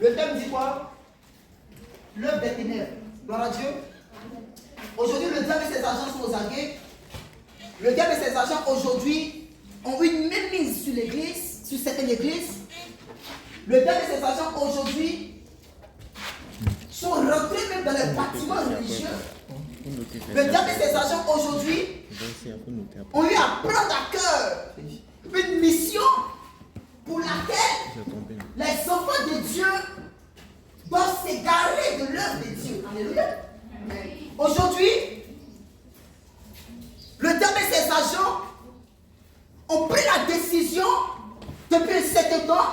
Le thème dit quoi? L'œuvre des ténèbres. Gloire à Dieu. Aujourd'hui, le diable et ses agents sont aux aguets. Le diable et ses agents aujourd'hui ont une mainmise sur l'église, sur certaines églises. Le diable et ses agents aujourd'hui sont rentrés même dans les bâtiments religieux. Le diable et ses agents aujourd'hui ont eu à prendre à cœur une mission pour laquelle les enfants de Dieu doivent s'égarer de l'œuvre de Dieu. Alléluia. Aujourd'hui, le diable et ses agents ont pris la décision depuis un certain temps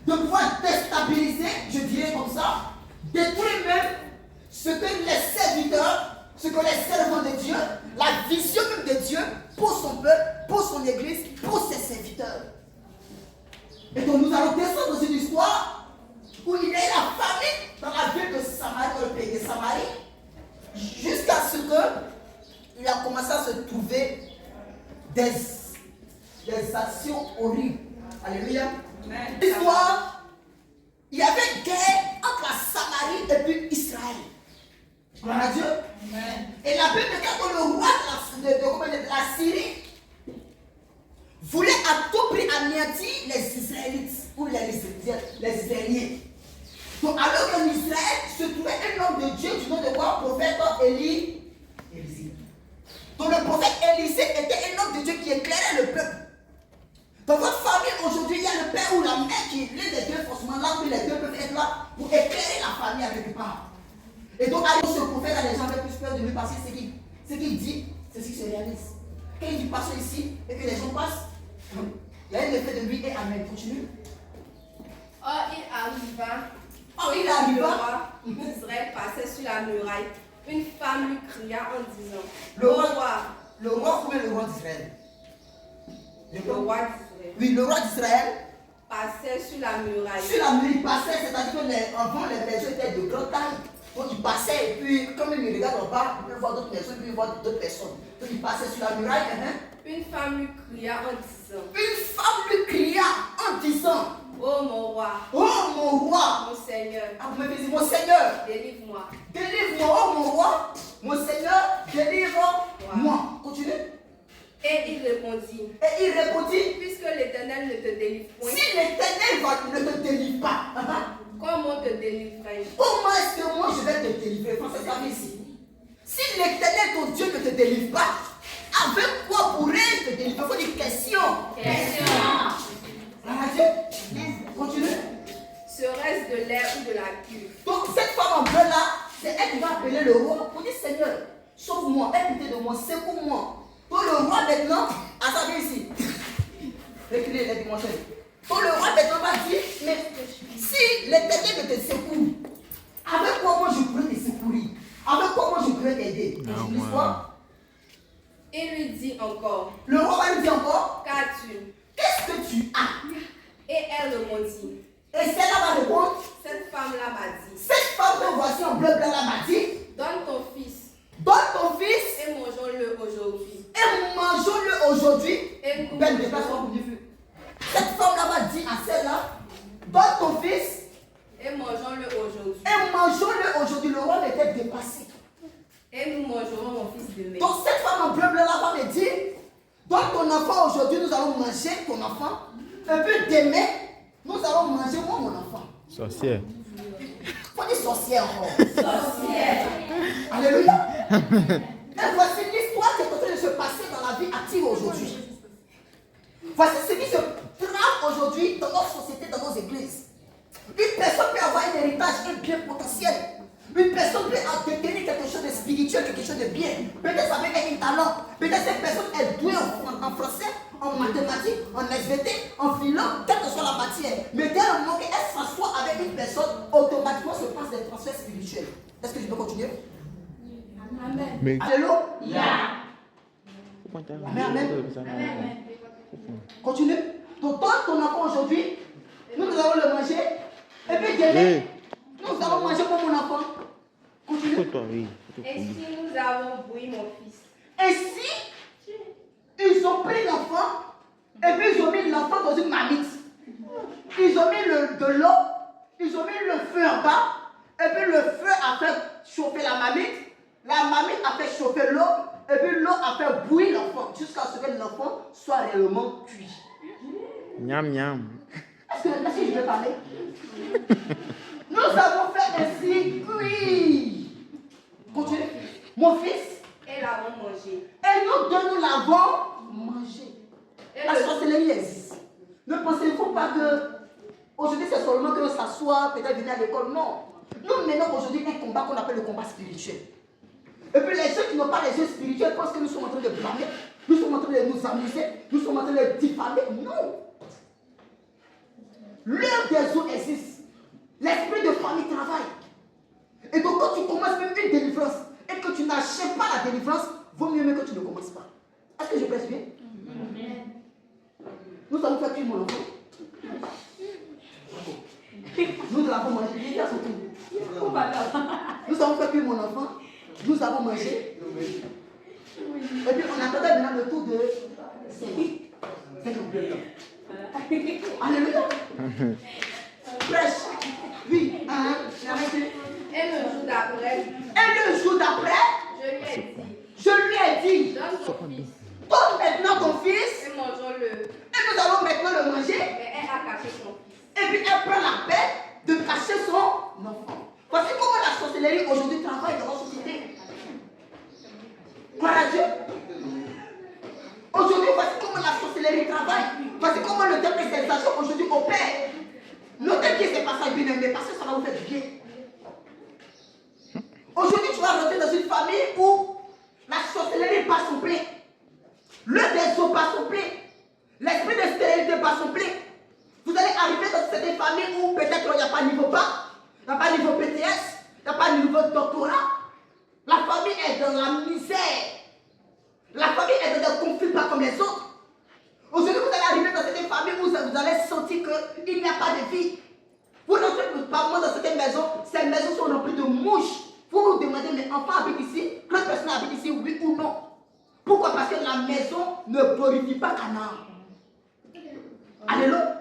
de pouvoir déstabiliser, je dirais comme ça, détruire même ce que les serviteurs, ce que les servants de Dieu, la vision même de Dieu pour son peuple, pour son église, pour ses serviteurs. Et donc nous allons descendre dans une histoire où il y a eu la famine dans la ville de Samarie, dans le pays de Samarie, jusqu'à ce qu'il a commencé à se trouver des actions horribles. Alléluia. L'histoire, il y avait une guerre entre la Samarie et puis Israël. Gloire à Dieu. Et la Bible dit que le roi de la Syrie voulait à tout prix anéantir les Israélites ou les Israéliens. Donc alors qu'en Israël se trouvait un homme de Dieu du nom de quoi? Prophète Élisée. Donc le prophète Élisée était un homme de Dieu qui éclairait le peuple. Dans votre famille aujourd'hui, il y a le père ou la mère qui, l'un des deux, forcément là où les deux peuvent être là pour éclairer la famille avec quelque part. Et donc, alors ce prophète, les gens avaient plus peur de lui parce que ce qu'il dit, c'est ce qui se réalise. Quand il dit passez ici et que les gens passent, il y a un effet de lui et amen. Continue. Or, il arriva. Le roi d'Israël passait sur la muraille. Une femme lui cria en disant Le roi ou le roi d'Israël? Le roi d'Israël. Oui, le roi d'Israël passait sur la muraille. Sur la muraille, il passait, c'est-à-dire qu'avant les maisons étaient de grande taille. Donc il passait et puis, comme il regarde en bas, il peut voir d'autres maisons, puis il voit d'autres personnes. Donc il passait sur la muraille. Une femme lui cria en disant. Une femme lui cria en disant. Oh mon roi. Oh mon roi. Mon Seigneur. Ah, vous me dites, mon Seigneur. Délivre-moi. Délivre-moi, oh mon roi. Mon Seigneur, délivre-moi. Continue. Et il répondit. Et il répondit. Puisque l'Éternel ne te délivre point. Si l'Éternel ne te délivre pas. Comment te délivrerai-je? Comment est-ce que moi je vais te délivrer? Français, ça ici. Si l'Éternel, ton Dieu, ne te délivre pas, avec quoi pourrais-je te délivrer? Il faut des questions. Continue. Serait-ce de l'air ou de la cuve? Donc cette femme en bleu là, c'est elle qui va appeler le roi pour dire Seigneur, sauve-moi, aie pitié de moi, secoue-moi. Pour le roi maintenant, attendez ici. Reculez les dimensions. Pour le roi maintenant va dire, mais si l'Éternel ne te secoue, avec quoi moi je pourrais te secourir? Avec quoi moi je pourrais t'aider? L'histoire. Il lui dit encore. Le roi va lui dire encore. Qu'as-tu? Qu'est-ce que tu as? Et elle répondit. Et celle-là va répondre. Cette femme-là m'a dit. Cette femme que voici en bleu blanc là m'a dit. Donne ton fils. Donne ton fils. Et mangeons-le aujourd'hui. Et mangeons-le aujourd'hui. Et nous Belle déplacement pour Dieu. Cette femme-là va dire à celle-là. Donne ton fils. Et mangeons-le aujourd'hui. Et mangeons-le aujourd'hui. Le roi était dépassé. Et nous mangerons mon fils demain. Donc cette femme en bleu blanc là va me dire. Donne ton enfant aujourd'hui. Nous allons manger ton enfant. Et puis demain. Nous allons manger moi mon enfant. Sorcière. Faut dire sorcière encore. Sorcière. Alléluia. Et voici l'histoire qui est en train de se passer dans la vie active aujourd'hui. Voici ce qui se trame aujourd'hui dans notre société, dans nos églises. Une personne peut avoir un héritage, un bien potentiel. Une personne peut détenir quelque chose de spirituel, quelque chose de bien. Peut-être ça peut être un talent. Peut-être cette personne est douée en français, en mathématiques, en SVT, en philo, quelle que soit la matière. Mais dès le moment qu'elle s'assoit avec une personne, automatiquement se passe des transferts spirituels. Est-ce que je peux continuer? Amen. Alléluia. Amen. Continue. Donc, ton enfant aujourd'hui, nous allons le manger. Et puis demain, nous allons manger pour mon enfant. Continue. Et si nous avons bouilli mon fils? Et si ils ont pris l'enfant, et puis ils ont mis l'enfant dans une marmite. Ils ont mis de l'eau, ils ont mis le feu en bas, et puis le feu a fait chauffer la marmite a fait chauffer l'eau, et puis l'eau a fait bouillir l'enfant, jusqu'à ce que l'enfant soit réellement cuit. Miam miam. Est-ce que je peux parler? Nous avons fait ainsi cuit. Continue. Mon fils. Et l'avons mangé. Et nous deux, nous l'avons mangé. La sorcellerie existe. Ne pensez-vous pas que aujourd'hui c'est seulement que s'asseoir, peut-être venir à l'école? Non. Nous menons aujourd'hui un combat qu'on appelle le combat spirituel. Et puis les gens qui n'ont pas les yeux spirituels pensent que nous sommes en train de blâmer, nous sommes en train de nous amuser, nous sommes en train de diffamer. Non. L'heure des eaux existe. L'esprit de famille travaille. Et donc quand tu commences même une délivrance et que tu n'achèves pas la délivrance, vaut mieux même que tu ne commences pas. Est-ce que je presse bien? Nous allons faire cuire mon enfant. Nous l'avons mangé. Il est à son tour. Nous allons faire cuire mon enfant. Nous avons mangé. Et puis on attendait maintenant le tour de Alléluia. Prêche. Oui. Et le jour d'après, je lui ai dit, donne ton fils. donne maintenant ton fils. Et mangeons-le. Et nous allons maintenant le manger. Et elle a caché son fils. Et puis elle prend la peine de cacher son enfant. Voici comment la sorcellerie aujourd'hui travaille dans notre société. Gloire à Dieu. Aujourd'hui, voici comment la sorcellerie travaille. Voici comment le diable et ses agents aujourd'hui opèrent. Notez bien ces passages bien aimés parce que ça va vous faire du bien. Aujourd'hui, tu vas rentrer dans une famille où la sorcellerie passe son plein. Le déso passe son plein. L'esprit de stérilité passe son plein. Vous allez arriver dans cette famille où peut-être il n'y a pas de niveau bac, il n'y a pas de niveau BTS, il n'y a pas de niveau doctorat. La famille est dans la misère. La famille est dans des conflits pas comme les autres. Aujourd'hui, vous allez arriver dans cette famille où vous allez sentir qu'il n'y a pas de vie. Vous rentrez par moi dans cette maison, ces maisons sont remplies de mouches. Vous vous demandez, mais enfant habite ici? Quelle personne habite ici, oui ou non? Pourquoi? Parce que la maison ne glorifie pas Canaan. Alléluia.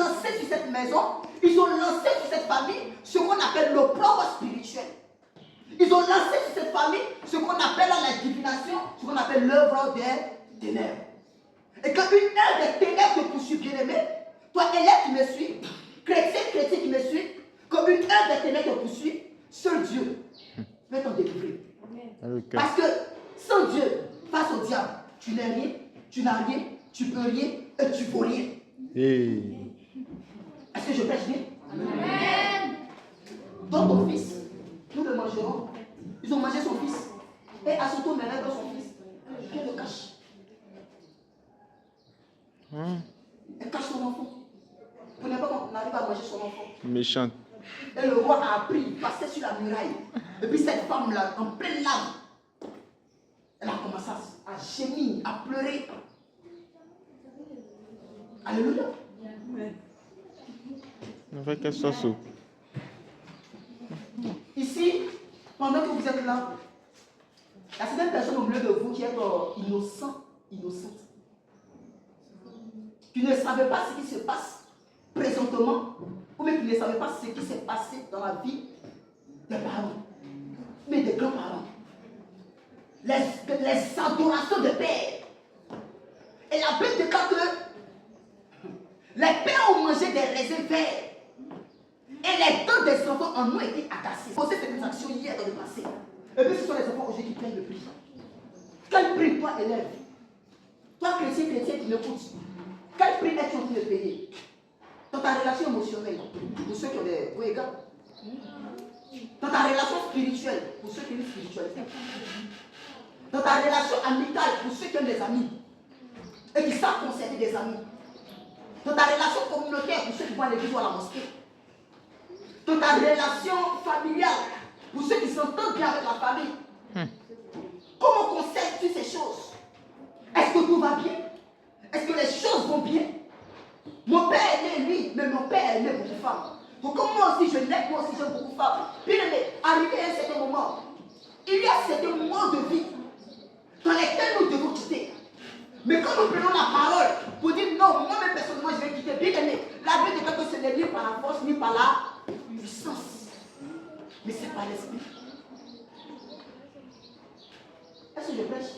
lancé sur cette maison, ils ont lancé sur cette famille ce qu'on appelle l'opprobre spirituel. Ils ont lancé sur cette famille ce qu'on appelle la divination, ce qu'on appelle l'œuvre des ténèbres. Et quand une œuvre des ténèbres te poursuit, bien-aimé, toi, élève qui me suis, chrétien qui me suis, comme une œuvre des ténèbres te poursuit, seul Dieu peut t'en délivrer. Parce que sans Dieu, face au diable, tu n'es rien, tu n'as rien, tu peux rien et tu vaux rien. Est-ce que je prêche bien? Amen. Dans ton fils, nous le mangerons. Ils ont mangé son fils. Et à son tour, maintenant, dans son fils, elle le cache. Elle cache son enfant. Pour ne pas qu'on arrive à manger son enfant. Méchante. Et le roi a appris, il passait sur la muraille. Et puis cette femme-là, en pleine larmes, elle a commencé à gémir, à pleurer. Alléluia. On va qu'elle soit sous. Ici, pendant que vous êtes là, il y a certaines personnes au milieu de vous qui êtes innocentes. Tu ne savais pas ce qui se passe présentement, ou même tu ne savais pas ce qui s'est passé dans la vie des parents, mais des grands-parents. Les adorations de père. Et la Bible déclare que les pères ont mangé des raisins verts. Et les dents des enfants en ont été agacées. Posez cette action hier dans le passé. Et puis ce sont les enfants aujourd'hui qui payent le prix. Quel prix toi élève? Toi chrétien qui m'écoutes. Quel prix es-tu en train de payer? Dans ta relation émotionnelle, pour ceux qui ont des... Oui, gars. Dans ta relation spirituelle, pour ceux qui ont une spiritualité. Dans ta relation amicale, pour ceux qui ont des amis. Et qui savent conserver des amis. Dans ta relation communautaire, pour ceux qui vont à l'église ou à la mosquée. Dans ta relation familiale, pour ceux qui s'entendent bien avec la famille. Comment conserves-tu ces choses? Est-ce que tout va bien? Est-ce que les choses vont bien? Mon père est né, lui, mais mon père est né beaucoup de femmes. Donc comme moi aussi je n'ai, moi aussi j'aime beaucoup de femmes. Bien aimé, arrivé à un certain moment, il y a certains moments de vie dans lesquels nous devons quitter. Mais quand nous prenons la parole pour dire non, moi-même personnellement je vais quitter, bien aimé, la Bible déclare que ce n'est ni par la force ni par la puissance, mais c'est par l'esprit. Est-ce que je prêche?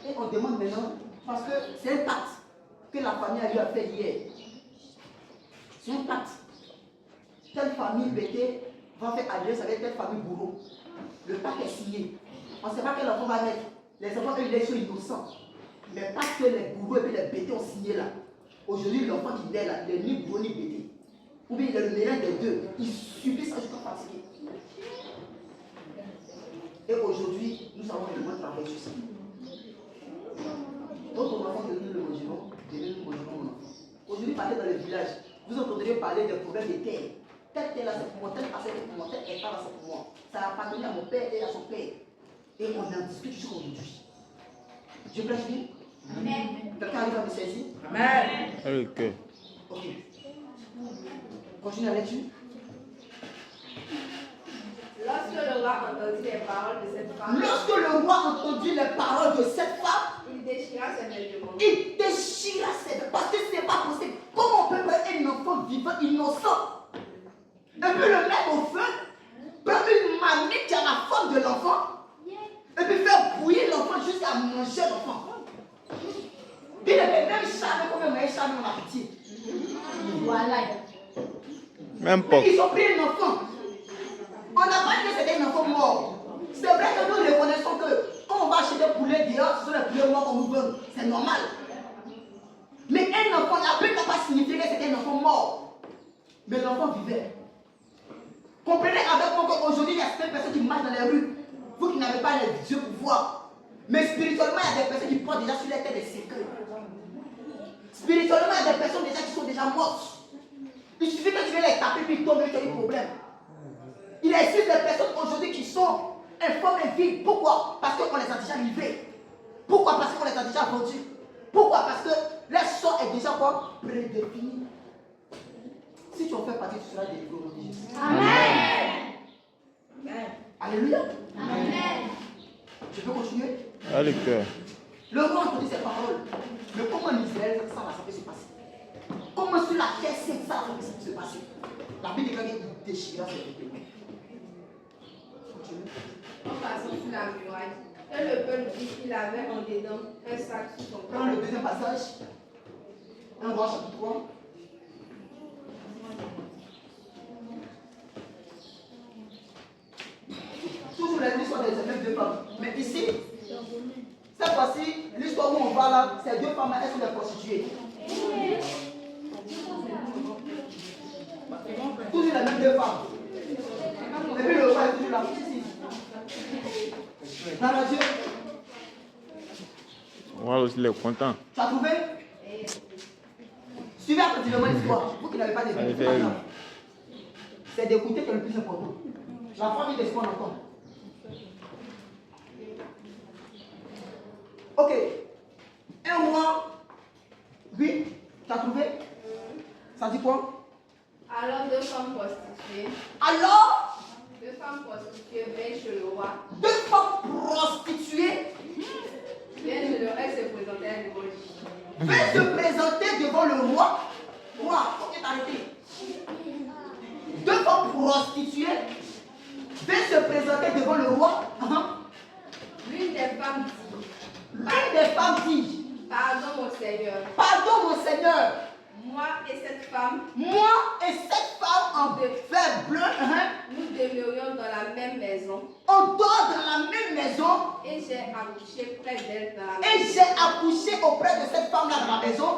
Et on demande maintenant, parce que c'est un pacte que la famille a eu à faire hier. C'est un pacte. Telle famille bêtée va faire alliance avec telle famille bourreau. Le pacte est signé. On ne sait pas quel enfant va naître. Les enfants, eux, ils sont innocents. Mais parce que les bourreaux et puis les bêtés ont signé là. Aujourd'hui, l'enfant qui naît là, il n'est ni bourreau ni bêté. Ou bien il est le mélange des deux. Il subit ça jusqu'à fatiguer. Et aujourd'hui, nous avons besoin de travailler sur ça. D'autres enfants que nous le mangerons, nous mangerons mon enfant. Aujourd'hui, partez dans le village, vous entendrez parler des problèmes de terre. Telle terre là c'est pour moi, telle parcelle c'est pour moi, tel hectare là c'est pour moi. Ça a appartenu à mon père et à son père. Et on en discute jusqu'aujourd'hui. Je prêche bien? Amen. Quelqu'un arrive à me saisir? Amen. Ok. Ok. Continue la lecture. Lorsque le roi entendit les paroles de cette femme, Il déchira ses vêtements. Il déchira ses vêtements. Parce que ce n'est pas possible. Comment on peut prendre un enfant vivant, innocent, et puis le mettre au feu, prendre une marmite qui a la forme de l'enfant, et puis faire bouillir l'enfant jusqu'à manger l'enfant. Puis même charme, comme un charme, on a pitié. Voilà. Même pas. Ils ont pris un enfant. On n'a pas dit que c'était un enfant mort. C'est vrai que nous reconnaissons que quand on va acheter des poulets dehors, ce sont les poulets morts qu'on nous donne. C'est normal. Mais un enfant, la Bible n'a pas signifié que c'était un enfant mort. Mais l'enfant vivait. Comprenez avec moi qu'aujourd'hui, il y a certaines personnes qui marchent dans les rues. Vous qui n'avez pas les yeux pour voir. Mais spirituellement, il y a des personnes qui portent déjà sur les têtes des séquelles. Spirituellement, il y a des personnes déjà qui sont déjà mortes. Il suffit que tu viennes les taper puis ils tombent et tu as un problème. Il existe des personnes aujourd'hui qui sont informes et vides. Pourquoi? Parce qu'on les a déjà livrés. Pourquoi? Parce qu'on les a déjà vendus. Pourquoi? Parce que leur sort est déjà quoi? Prédéfini. Si tu en fais partie, tu seras délivré au nom de Jésus. Amen. Amen. Alléluia. Amen. Je peux continuer? Allez, cœur. Le roi entendit ces paroles. Mais comment Israël sans la santé se la terre, c'est ça ce qui se passe. La Bible dit qu'il déchira ses vêtements. En passant sur la muraille, et le peuple dit qu'il avait en dedans un sac sous son Prends bras. le deuxième passage. 1 roi chapitre 3. Toujours l'histoire des mêmes deux femmes. Mais ici, cette fois-ci, l'histoire où on va là, ces deux femmes, elles sont des prostituées. Toujours les mêmes deux femmes. Et puis le roi est toujours là. Dans la Dieu. Voilà aussi les contents. Tu as trouvé? Suivez attentivement l'histoire. Vous qui n'avez pas d'écouter. C'est d'écouter qui est le plus important. La famille de ce qu'on entend. Ok. 1 mois. Oui. Tu as trouvé? Ça dit quoi? Alors deux femmes prostituées. Alors, Deux femmes prostituées viennent chez le roi. deux femmes prostituées Viennent chez le roi, elles se présentaient devant lui. veulent se présenter devant le roi. Roi, faut que t'arrêtes. Deux femmes prostituées veulent se présenter devant le roi. L'une des femmes dit, L'une des femmes dit, pardon mon Seigneur, pardon mon Seigneur, moi et cette femme, moi et cette femme en fer bleu, nous demeurions dans la même maison on dort dans la même maison et j'ai accouché près d'elle dans la et maison. j'ai accouché auprès de cette femme-là dans la maison.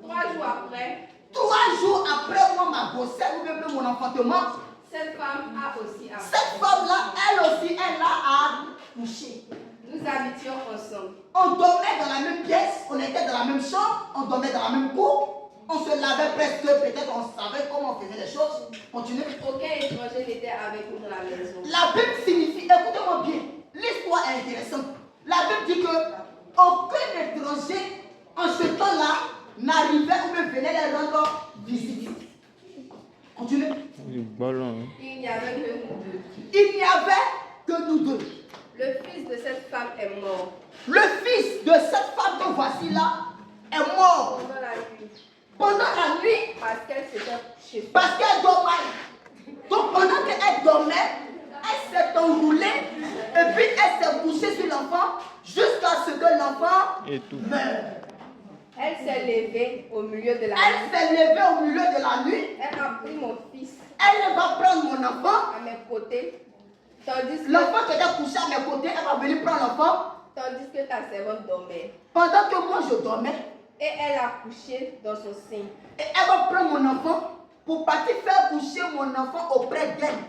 3 jours après, 3 jours après moi, ma grossesse, ou même mon enfantement, cette femme a aussi accouché. cette femme-là, elle aussi, elle a accouché. Nous habitions ensemble. On dormait dans la même pièce, on était dans la même chambre, on dormait dans la même cour, on se lavait presque, peut-être on savait comment on faisait les choses. Continuez. Aucun étranger n'était avec nous dans la maison. La Bible signifie, écoutez-moi bien, l'histoire est intéressante. La Bible dit que aucun étranger en ce temps-là n'arrivait ou même venait les rendre visite. Continuez. Du ballon. Il n'y avait que nous deux. Il n'y avait que nous deux. Le fils de cette femme est mort. Le fils de cette femme que voici là est mort Pendant la nuit. pendant la nuit Parce qu'elle s'était couchée. parce qu'elle dormait. Donc pendant qu'elle dormait, elle s'est enroulée et puis elle s'est couchée sur l'enfant jusqu'à ce que l'enfant Et tout. meure. Elle s'est levée au milieu de la Elle nuit. s'est levée au milieu de la nuit. Elle a pris mon fils Elle va prendre mon enfant. à mes côtés. Tandis L'enfant qui était couché à mes côtés, elle va venir prendre l'enfant. que ta servante dormait. Pendant que moi je dormais, Et elle a couché dans son sein. et elle va prendre mon enfant pour partir faire coucher mon enfant auprès d'elle.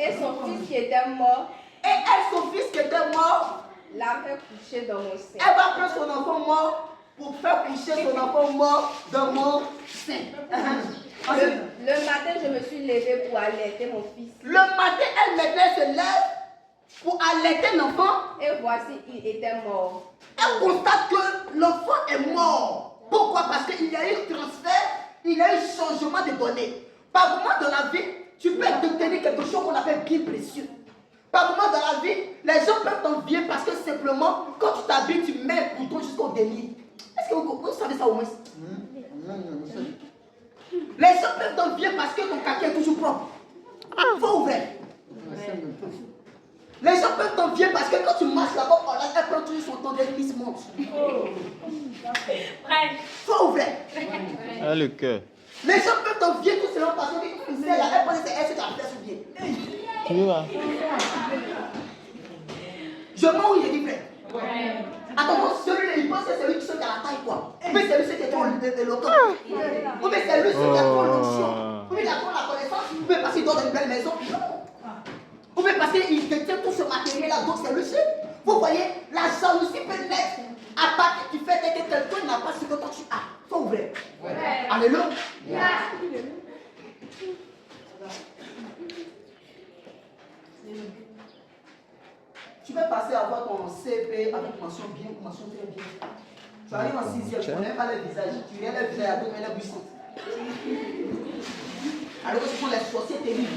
Et son fils qui était mort Et elle, son fils qui était mort, l'a fait coucher dans mon sein. elle va prendre son enfant mort pour faire coucher son enfant mort dans mon sein. Le matin, je me suis levée pour allaiter mon fils. Le matin, elle maintenant se lève pour allaiter l'enfant. Et voici, il était mort. Elle constate que l'enfant est mort. Pourquoi? Parce qu'il y a eu transfert, il y a eu changement de données. Par moment dans la vie, tu peux détenir quelque chose qu'on appelle bien précieux. Par moment dans la vie, les gens peuvent t'envier parce que simplement, quand tu t'habilles, tu mets le bouton jusqu'au délire. Est-ce que vous savez ça au moins? Les gens peuvent t'envier parce que ton caca est toujours propre. Faut ouvrir. Les gens peuvent t'envier parce que quand tu marches là-bas, elle prend toujours son temps d'elle qui se monte. Faut ouvrir. Elle a le cœur. Les gens peuvent t'envier tout cela parce que c'est là, elle pense que c'est elle qui t'a fait sur pied. Tu vois? Je mens ou je dis vrai? Attends, celui-là, il pense que c'est lui qui saute à la taille, quoi. Ou bien c'est lui qui est trop éloquent. Ou bien c'est lui qui est trop l'onction. Ou bien il a trop la connaissance. Ou bien parce qu'il dort dans une belle maison. Ou bien parce qu'il détient tout ce matériel-là, donc c'est lui. Vous voyez, la jalousie peut naître à partir du fait que quelqu'un n'a pas ce que toi tu as. Faut ouvrir. Alléluia. Tu vas passer à avoir ton CP avec mention bien, mention très bien. Tu arrives en 6e, tu ne connais pas le visage. Tu regardes le visage à d'autres, mais elle est buissante. Alors que ce sont les sorciers terribles.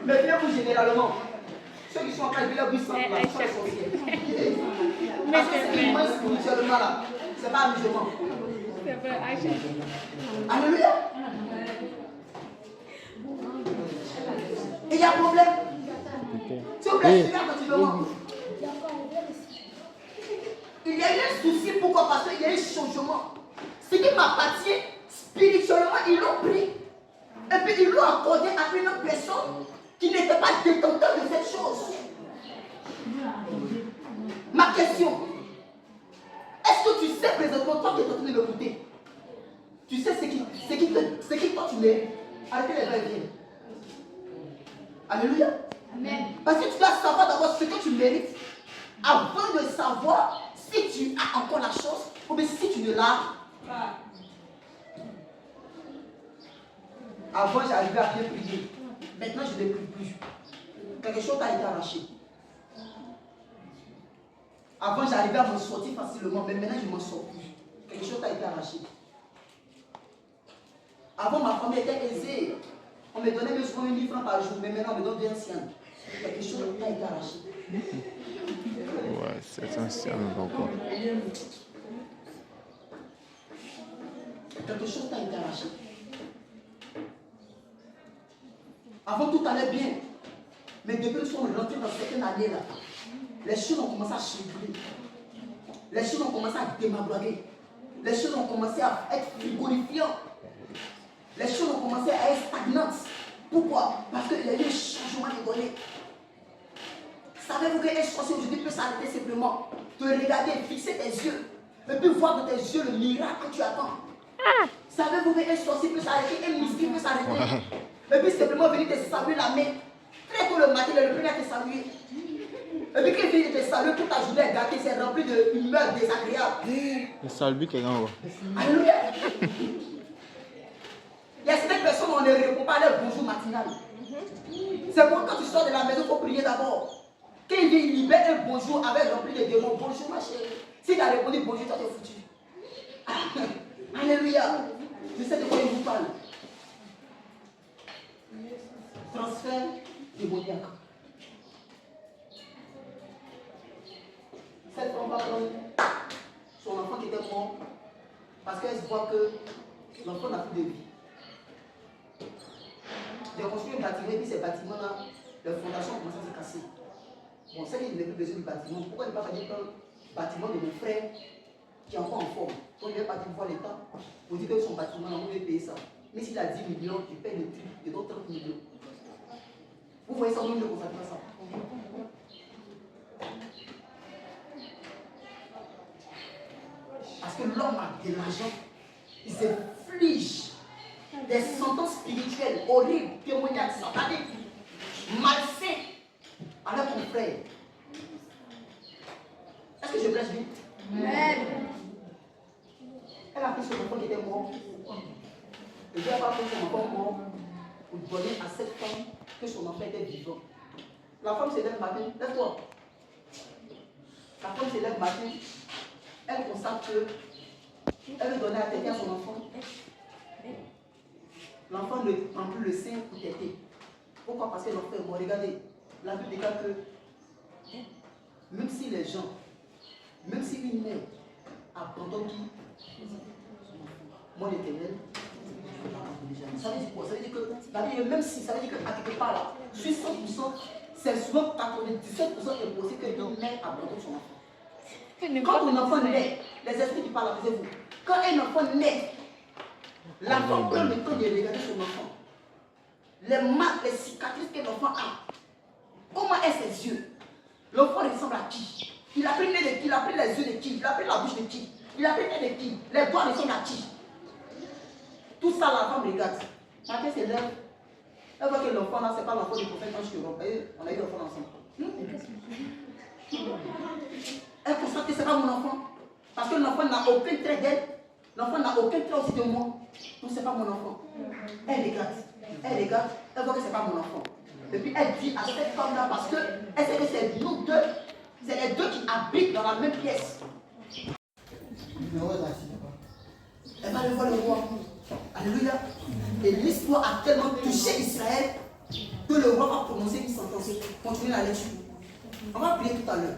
Mais bien vous généralement, ceux qui sont en train de vivre buissante, là, sont les sorciers. Parce que c'est moins spirituellement là. C'est pas amusement. Alléluia. Et il y a un problème. S'il vous plaît, regarde continuellement. Il y a eu un souci, pourquoi? Parce qu'il y a eu un changement. Ce qui m'appartient, spirituellement, ils l'ont pris. Et puis ils l'ont accordé à une autre personne qui n'était pas détenteur de cette chose. Ma question, est-ce que tu sais présentement, toi qui es en train de m'écouter, tu sais ce qui toi tu mérites? Arrêtez les vrais viennent. Alléluia. Amen. Parce que tu dois savoir d'abord ce que tu mérites avant de savoir si tu as encore la chose ou bien si tu ne l'as pas. Avant, j'arrivais à bien prier. Maintenant, je ne prie plus. Quelque chose a été arraché. Avant, j'arrivais à m'en sortir facilement, mais maintenant, je ne m'en sors plus. Quelque chose a été arraché. Avant, ma famille était aisée. On me donnait même souvent 1 000 francs par jour, mais maintenant, on me donne 2 anciens. Quelque chose a été arraché. Ouais, c'est ancien encore. Quelque chose a été arraché. Avant, tout allait bien. Mais depuis que nous sommes rentrés dans certaines années-là, les choses ont commencé à chambouler. Les choses ont commencé à démagloyer. Les choses ont commencé à être frigorifiantes. Les choses ont commencé à être stagnantes. Pourquoi? Parce qu'il y a eu un changement de données. Savez-vous qu'un sorcier aujourd'hui peut s'arrêter simplement, te regarder, fixer tes yeux, et puis voir dans tes yeux le miracle que tu attends? Savez-vous qu'un sorcier peut s'arrêter, un mystique peut s'arrêter, et puis simplement venir te saluer la main? Très tôt le matin, il est le premier à te saluer. Et puis quand il vient te saluer, toute ta journée est gâtée, c'est rempli d'humeur désagréable. Le salut qui est grand. Alléluia. Il y a certaines personnes où on ne répond pas à leur bonjour matinal. C'est pourquoi quand tu sors de la maison, il faut prier d'abord. Quand il vient, il libère un bonjour avec rempli de démons. Bonjour ma chérie. Si tu as répondu bonjour, toi t'es foutu. Alléluia. Je sais de quoi il vous parle. Transfert démoniaque. Cette femme va prendre son enfant qui était mort parce qu'elle se voit que l'enfant n'a plus de vie. J'ai construit un bâtiment et puis ces bâtiments-là, les fondations commencent à se casser. Bon, c'est qu'il n'a plus besoin du bâtiment. Pourquoi ne pas faire un bâtiment de mon frère qui est encore en forme? Quand il est parti voir l'État, pour dire que son bâtiment, on va payer ça. Mais s'il a 10 millions, il paye le triple, il donne 30 millions. Vous voyez ça, on ne consacre pas ça. Parce que l'homme a de l'argent, il s'inflige des sentences spirituelles horribles, témoignages sataniques, malsains à leur frère. Est-ce que je prêche vite? Amen. Elle a pris son enfant qui était mort. Et elle a pris son enfant mort pour donner à cette femme que son enfant était vivant. La femme se lève matin, lève-toi. La femme se lève matin, elle constate que elle veut donner à quelqu'un son enfant. L'enfant ne prend plus le sein pour téter. Pourquoi? Parce que l'enfant est mort. Regardez, la Bible déclare que même si les gens, même si une mère abandonne qui? Moi l'Éternel, ça veut dire quoi? Ça veut dire que la Bible, même si, ça veut dire qu'à quelque part là, sur 100%, c'est souvent 97% impossible qu'une mère abandonne son enfant. Quand un enfant naît, les esprits qui parlent, vous, quand un enfant naît, l'enfant prend le temps de regarder son enfant. Les marques, les cicatrices que l'enfant a. Comment est ses yeux? L'enfant ressemble à qui? Il a pris le nez de qui? Il a pris les yeux de qui? Il a pris la bouche de qui? Il a pris le nez de qui? Les doigts ressemblent à qui? Tout ça, la femme regarde. Matin, c'est l'heure. Elle voit que l'enfant là, ce n'est pas l'enfant du prophète Ange. On a eu l'enfant ensemble. Elle constate que ce n'est pas mon enfant. Parce que l'enfant n'a aucun trait d'elle. L'enfant n'a aucun trait aussi de moi. Donc ce n'est pas mon enfant. Elle regarde. Elle regarde. Elle voit que ce n'est pas mon enfant. Et puis elle dit à cette femme-là, parce qu'elle sait que c'est nous deux. C'est les deux qui habitent dans la même pièce. Elle va le voir le roi. Alléluia. Et l'histoire a tellement touché Israël que le roi va prononcer une sentence. Continuez la lecture. On va prier tout à l'heure.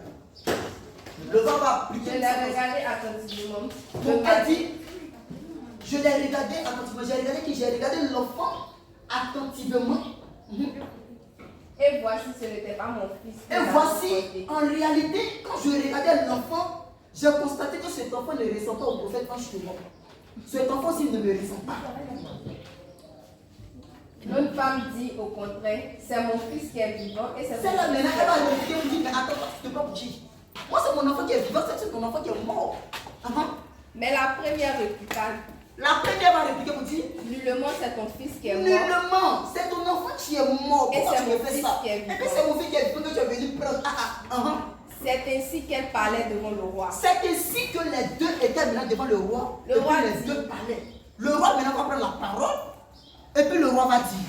Le roi va appliquer. Je l'ai regardé attentivement. Donc elle dit, Je l'ai regardé attentivement. J'ai regardé l'enfant attentivement. Et voici, ce n'était pas mon fils. Et voici, en réalité, quand je regardais l'enfant, j'ai constaté que cet enfant ne ressemble pas au prophète quand je suis mort. Cet enfant aussi ne me ressemble pas. L'autre femme dit au contraire, c'est mon fils qui est vivant et c'est C'est là maintenant, elle va répéter, elle me dit, mais attends, tu te pas dire. Moi, c'est mon enfant qui est vivant, c'est ton enfant qui est mort. Mais la première répliqua. La première va répliquer pour dire, nullement c'est ton fils qui est mort. nullement, c'est ton enfant qui est mort. Et Pourquoi c'est tu mon me fais fils ça? qui est Et puis vivant. c'est mon fils qui est vivant que tu es venu prendre. C'est ainsi qu'elle parlait devant le roi. C'est ainsi que les deux étaient maintenant devant le roi. Le et roi puis les dit. deux parlaient. Le roi maintenant va prendre la parole. Et puis le roi va dire.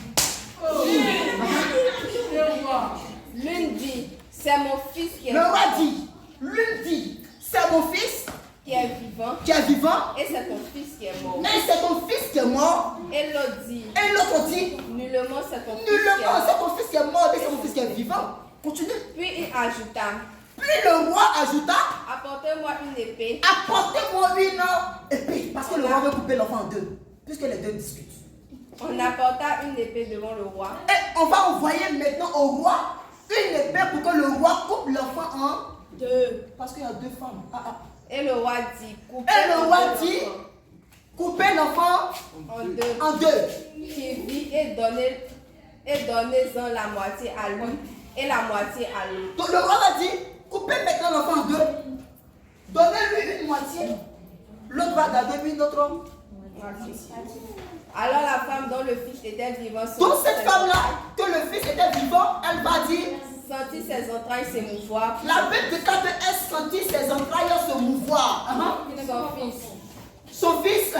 L'une dit, c'est mon fils qui est Le vivant. roi dit. L'une dit, c'est mon fils Qui est vivant. qui est vivant. Et c'est ton fils qui est mort. Et c'est ton fils qui est mort. Et l'autre dit, Et l'autre dit, nullement c'est ton fils qui est nullement, mort. c'est ton fils qui est mort. Et c'est mon fils qui est vivant. Continue. Puis il ajouta, Puis le roi ajouta, apportez-moi une épée. apportez-moi une épée. Parce que le roi veut couper l'enfant en deux. Puisque les deux discutent. On apporta une épée devant le roi. Et on va envoyer maintenant au roi une épée pour que le roi coupe l'enfant en deux. Parce qu'il y a deux femmes. Et le roi dit, coupez Et le roi en deux dit, l'enfant. coupez l'enfant En deux. en deux. Qui vit et donnez-en la moitié à lui et la moitié à l'autre. Donc le roi va dire, coupez maintenant l'enfant en deux. Donnez-lui une moitié. L'autre va garder une autre. Alors la femme dont le fils était vivant Donc cette femme-là, que le fils était vivant, elle va dire, sentit ses entrailles s'émouvoir. la bête de Cade, elle sentit ses entrailles se mouvoir. Son fils. Son fils,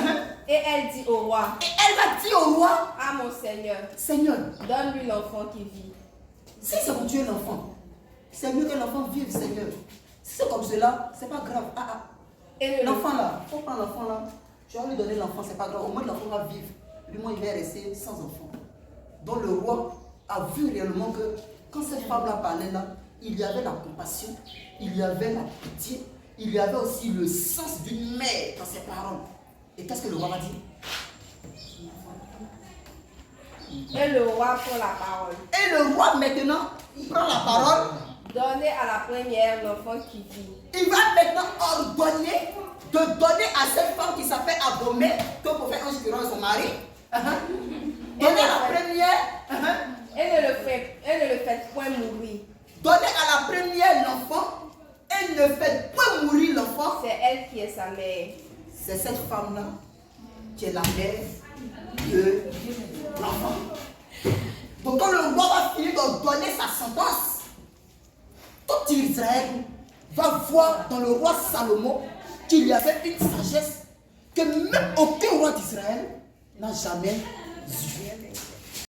Et elle dit au roi, et elle va dire au roi, ah mon Seigneur, Seigneur, donne-lui l'enfant qui vit. si c'est pour tuer l'enfant, c'est mieux que l'enfant vive, Seigneur. Si c'est comme cela, c'est pas grave. Et L'enfant là, il faut prendre l'enfant là. Tu vas lui donner l'enfant, c'est pas grave. Au moins l'enfant va vivre. Lui, moi, il va rester sans enfant. Donc le roi a vu réellement que quand cette femme-là parlait là, il y avait la compassion, il y avait la pitié, il y avait aussi le sens d'une mère dans ses paroles. Et qu'est-ce que le roi va dire? Et le roi prend la parole. Et le roi maintenant, il prend la parole. Donnez à la première l'enfant qui vit. Il va maintenant ordonner de donner à cette femme qui s'appelle Abomé, que pour faire un jurement à son mari. Donner à la première. Et ne le faites point mourir. Donner à la première l'enfant et ne faites pas mourir l'enfant. C'est elle qui est sa mère. C'est cette femme-là qui est la mère de l'enfant. Donc quand le roi va finir de donner sa sentence, tout Israël va voir dans le roi Salomon qu'il y avait une sagesse que même aucun roi d'Israël n'a jamais eue.